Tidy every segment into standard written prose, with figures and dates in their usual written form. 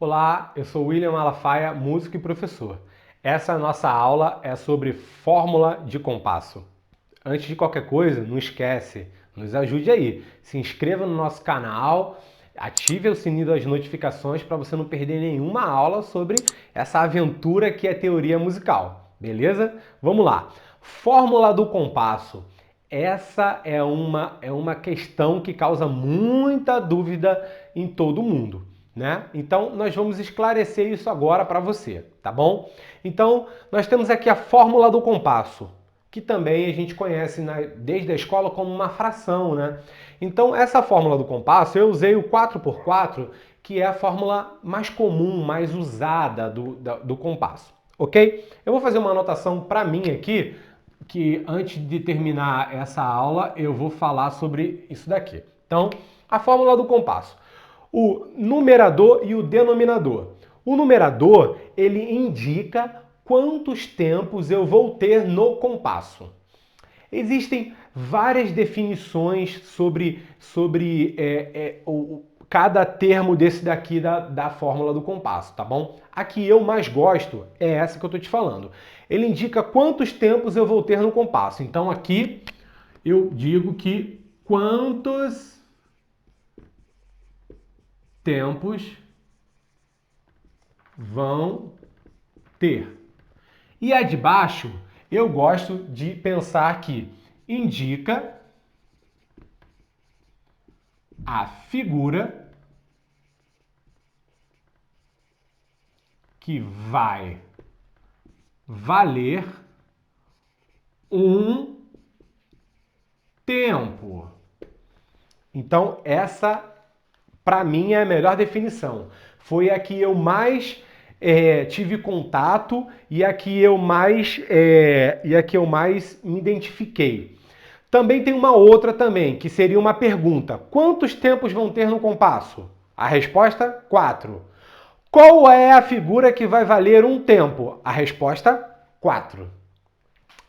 Olá, eu sou William Malafaia, músico e professor. Essa nossa aula é sobre fórmula de compasso. Antes de qualquer coisa, não esquece, nos ajude aí. Se inscreva no nosso canal, ative o sininho das notificações para você não perder nenhuma aula sobre essa aventura que é teoria musical. Beleza? Vamos lá. Fórmula do compasso. Essa é uma questão que causa muita dúvida em todo mundo, né? Então, nós vamos esclarecer isso agora para você, tá bom? Então, nós temos aqui a fórmula do compasso, que também a gente conhece desde a escola como uma fração, né? Então, essa fórmula do compasso, eu usei o 4x4, que é a fórmula mais comum, mais usada do compasso, ok? Eu vou fazer uma anotação para mim aqui, que antes de terminar essa aula eu vou falar sobre isso daqui. Então, a fórmula do compasso. O numerador e o denominador. O numerador, ele indica quantos tempos eu vou ter no compasso. Existem várias definições sobre cada termo desse daqui da fórmula do compasso, tá bom? A que eu mais gosto é essa que eu tô te falando. Ele indica quantos tempos eu vou ter no compasso. Então aqui eu digo que quantos tempos vão ter. E a de baixo, eu gosto de pensar que indica a figura que vai valer um tempo. Então, essa, para mim, é a melhor definição. Foi a que eu mais tive contato e a que eu mais me identifiquei. Também tem uma outra também, que seria uma pergunta. Quantos tempos vão ter no compasso? A resposta, 4. Qual é a figura que vai valer um tempo? A resposta, 4.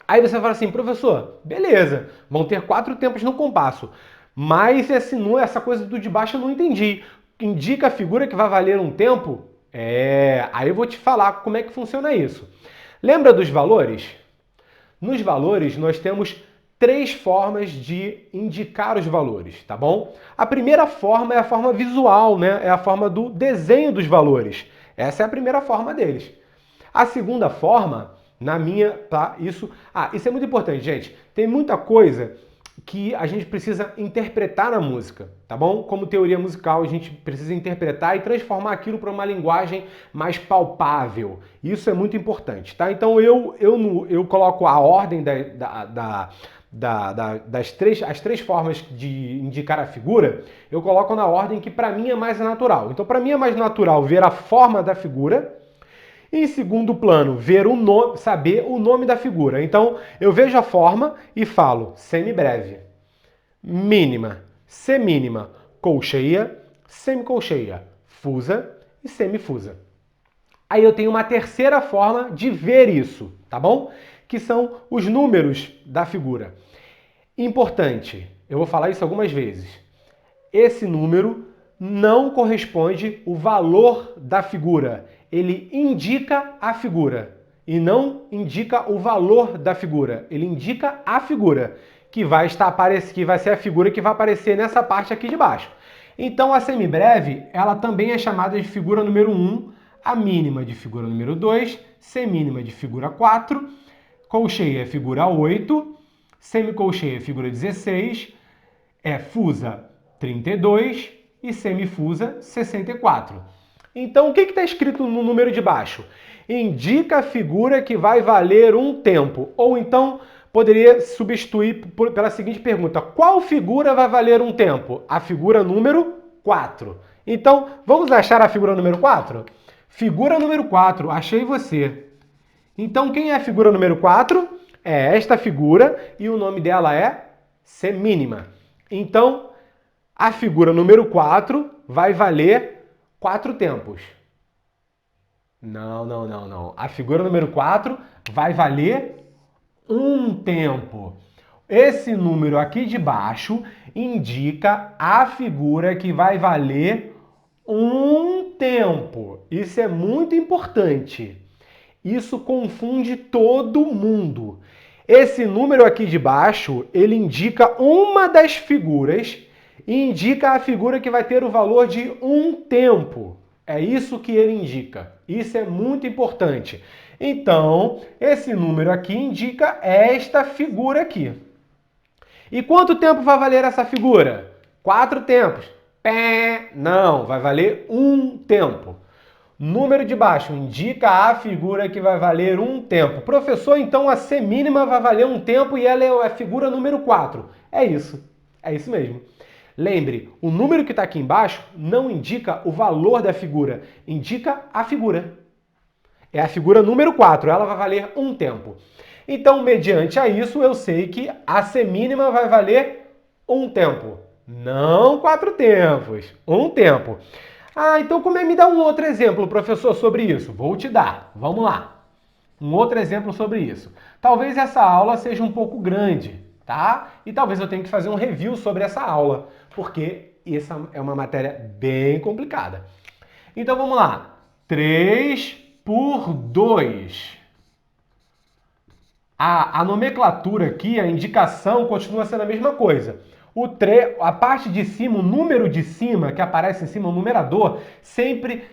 Aí você fala assim, professor, beleza, vão ter 4 tempos no compasso, mas essa coisa do de baixo eu não entendi. Indica a figura que vai valer um tempo? Aí eu vou te falar como é que funciona isso. Lembra dos valores? Nos valores nós temos 3 formas de indicar os valores, tá bom? A primeira forma é a forma visual, né? É a forma do desenho dos valores. Essa é a primeira forma deles. A segunda forma, na minha, tá? Isso é muito importante, gente. Tem muita coisa que a gente precisa interpretar na música, tá bom? Como teoria musical, a gente precisa interpretar e transformar aquilo para uma linguagem mais palpável. Isso é muito importante, tá? Então eu coloco a ordem as 3 formas de indicar a figura, eu coloco na ordem que para mim é mais natural. Então, para mim é mais natural ver a forma da figura. Em segundo plano, saber o nome da figura. Então, eu vejo a forma e falo semibreve, mínima, semínima, colcheia, semicolcheia, fusa e semifusa. Aí eu tenho uma terceira forma de ver isso, tá bom? Que são os números da figura. Importante, eu vou falar isso algumas vezes. Esse número não corresponde ao valor da figura. Ele indica a figura e não indica o valor da figura. Ele indica a figura, que vai ser a figura que vai aparecer nessa parte aqui de baixo. Então a semibreve, ela também é chamada de figura número 1, a mínima de figura número 2, semínima de figura 4, colcheia é figura 8, semicolcheia é figura 16, fusa 32 e semifusa 64. Então, o que está escrito no número de baixo? Indica a figura que vai valer um tempo. Ou então, poderia substituir pela seguinte pergunta. Qual figura vai valer um tempo? A figura número 4. Então, vamos achar a figura número 4? Figura número 4, achei você. Então, quem é a figura número 4? É esta figura e o nome dela é semínima. Então, a figura número 4 vai valer 4 tempos. Não. A figura número 4 vai valer um tempo. Esse número aqui de baixo indica a figura que vai valer um tempo. Isso é muito importante. Isso confunde todo mundo. Esse número aqui de baixo, ele indica uma das figuras e indica a figura que vai ter o valor de um tempo. É isso que ele indica. Isso é muito importante. Então, esse número aqui indica esta figura aqui. E quanto tempo vai valer essa figura? 4 tempos. Pé, não, vai valer um tempo. Número de baixo indica a figura que vai valer um tempo. Professor, então a C mínima vai valer um tempo e ela é a figura número 4. É isso mesmo. Lembre, o número que está aqui embaixo não indica o valor da figura, indica a figura. É a figura número 4, ela vai valer um tempo. Então, mediante a isso, eu sei que a C mínima vai valer um tempo. Não 4 tempos, um tempo. Ah, então como é? Me dá um outro exemplo, professor, sobre isso. Vou te dar. Vamos lá. Um outro exemplo sobre isso. Talvez essa aula seja um pouco grande, tá? E talvez eu tenha que fazer um review sobre essa aula, porque essa é uma matéria bem complicada. Então vamos lá. 3 por 2. A nomenclatura aqui, a indicação continua sendo a mesma coisa. A parte de cima, o número de cima que aparece em cima, o numerador, sempre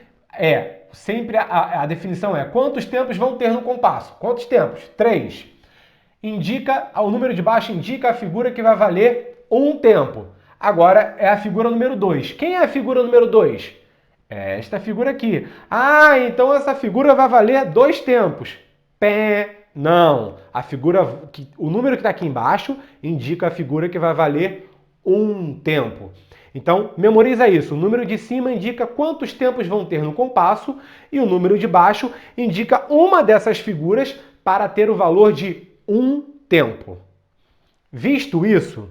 a definição é quantos tempos vão ter no compasso. Quantos tempos? 3. O número de baixo indica a figura que vai valer um tempo. Agora é a figura número 2. Quem é a figura número 2? É esta figura aqui. Ah, então essa figura vai valer 2 tempos. Pé. Não, o número que está aqui embaixo indica a figura que vai valer um tempo. Então, memoriza isso. O número de cima indica quantos tempos vão ter no compasso e o número de baixo indica uma dessas figuras para ter o valor de um tempo. Visto isso,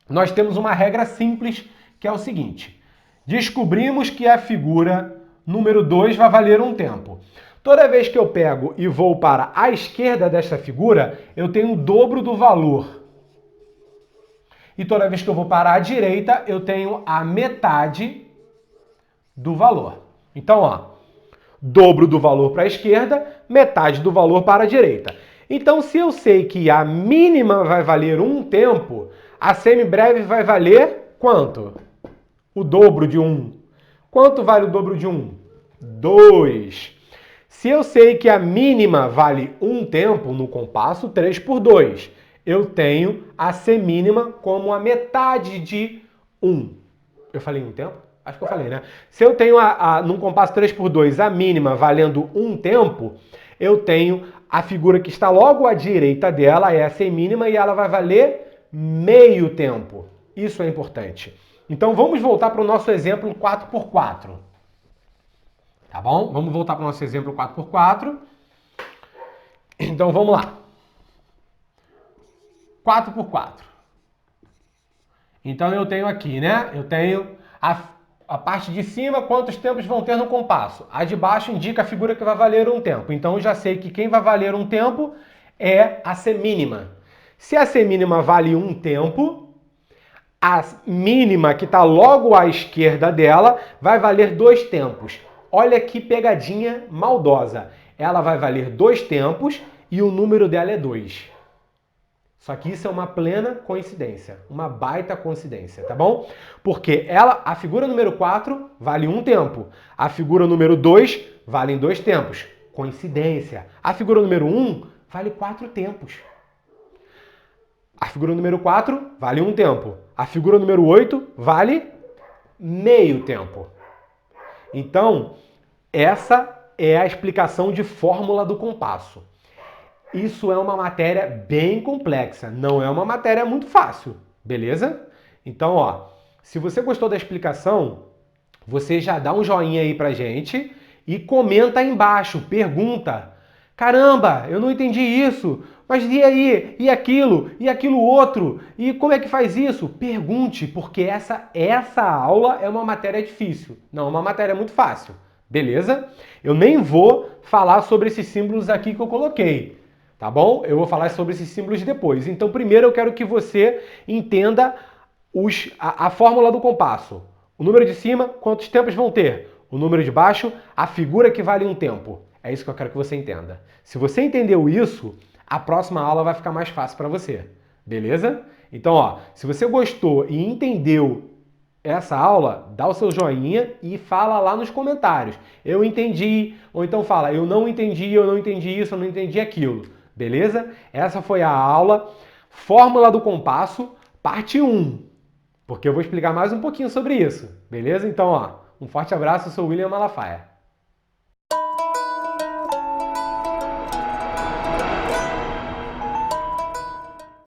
nós temos uma regra simples que é o seguinte. Descobrimos que a figura número 2 vai valer um tempo. Toda vez que eu pego e vou para a esquerda desta figura, eu tenho o dobro do valor. E toda vez que eu vou para a direita, eu tenho a metade do valor. Então, ó, dobro do valor para a esquerda, metade do valor para a direita. Então, se eu sei que a mínima vai valer um tempo, a semibreve vai valer quanto? O dobro de 1. Quanto vale o dobro de 1? 2. Se eu sei que a mínima vale um tempo no compasso, 3 por 2, eu tenho a C mínima como a metade de 1. Eu falei um tempo? Acho que eu falei, né? Se eu tenho num compasso 3 por 2 a mínima valendo um tempo, eu tenho a figura que está logo à direita dela, é a C mínima, e ela vai valer meio tempo. Isso é importante. Então vamos voltar para o nosso exemplo 4 por 4. Tá bom? Vamos voltar para o nosso exemplo 4x4. Então, vamos lá. 4x4. Então, eu tenho aqui, né? Eu tenho a parte de cima, quantos tempos vão ter no compasso. A de baixo indica a figura que vai valer um tempo. Então, eu já sei que quem vai valer um tempo é a C mínima. Se a C mínima vale um tempo, a mínima que está logo à esquerda dela vai valer 2 tempos. Olha que pegadinha maldosa. Ela vai valer 2 tempos e o número dela é 2. Só que isso é uma plena coincidência, uma baita coincidência, tá bom? Porque a figura número 4 vale um tempo, a figura número 2 vale 2 tempos. Coincidência. A figura número 1 vale 4 tempos. A figura número 4 vale um tempo. A figura número 8 vale meio tempo. Então, essa é a explicação de fórmula do compasso. Isso é uma matéria bem complexa, não é uma matéria muito fácil, beleza? Então, ó, se você gostou da explicação, você já dá um joinha aí pra gente e comenta aí embaixo, pergunta. Caramba, eu não entendi isso, mas e aí? E aquilo outro? E como é que faz isso? Pergunte, porque essa aula é uma matéria difícil, não é uma matéria muito fácil, beleza? Eu nem vou falar sobre esses símbolos aqui que eu coloquei, tá bom? Eu vou falar sobre esses símbolos depois. Então, primeiro eu quero que você entenda a fórmula do compasso. O número de cima, quantos tempos vão ter? O número de baixo, a figura que vale um tempo. É isso que eu quero que você entenda. Se você entendeu isso, a próxima aula vai ficar mais fácil para você. Beleza? Então, ó, se você gostou e entendeu essa aula, dá o seu joinha e fala lá nos comentários. Eu entendi, ou então fala, eu não entendi isso, eu não entendi aquilo. Beleza? Essa foi a aula Fórmula do Compasso, parte 1. Porque eu vou explicar mais um pouquinho sobre isso. Beleza? Então, ó, um forte abraço, eu sou o William Malafaia.